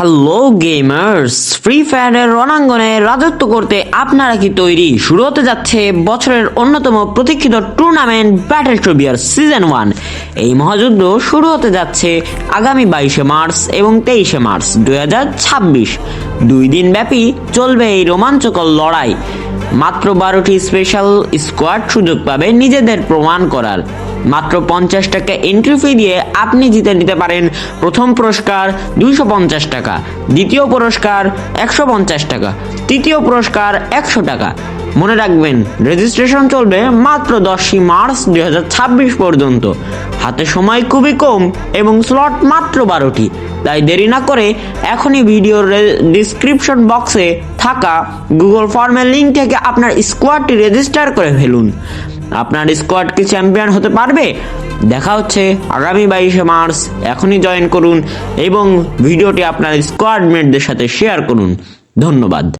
Hello gamers, free ফায়ারের রণাঙ্গনে রাজত্ব করতে আপনারা কি তৈরি? শুরু হতে যাচ্ছে বছরের অন্যতম প্রতীক্ষিত টুর্নামেন্ট ব্যাটল ট্রিবিয়ার সিজন 1। এই মহাযুদ্ধ শুরু হতে যাচ্ছে আগামী 22শে মার্চ এবং 23শে মার্চ 2026। 2 দিন ব্যাপী চলবে এই রোমাঞ্চকর লড়াই। মাত্র 12টি স্পেশাল স্কোয়াড সুযোগ পাবে নিজেদের প্রমাণ করার। মাত্র 50 টাকা এন্ট্রি ফি দিয়ে আপনি জিতে নিতে পারেন প্রথম পুরস্কার 250 টাকা, দ্বিতীয় পুরস্কার 150 টাকা, তৃতীয় পুরস্কার 100 টাকা। মনে রাখবেন, রেজিস্ট্রেশন চলবে মাত্র 10 মার্চ 2026 পর্যন্ত। হাতে সময় খুবই কম এবং স্লট মাত্র 12টি। তাই দেরি না করে এখনই ভিডিওর ডিসক্রিপশন বক্সে থাকা গুগল ফর্মের লিঙ্ক থেকে আপনার স্কোয়াডটি রেজিস্টার করে ফেলুন। আপনার স্কোয়াড কি চ্যাম্পিয়ন হতে পারবে? দেখা হচ্ছে আগামী 22শে মার্চ। এখনই জয়েন করুন এবং ভিডিওটি আপনার স্কোয়াড মেটদের সাথে শেয়ার করুন। ধন্যবাদ।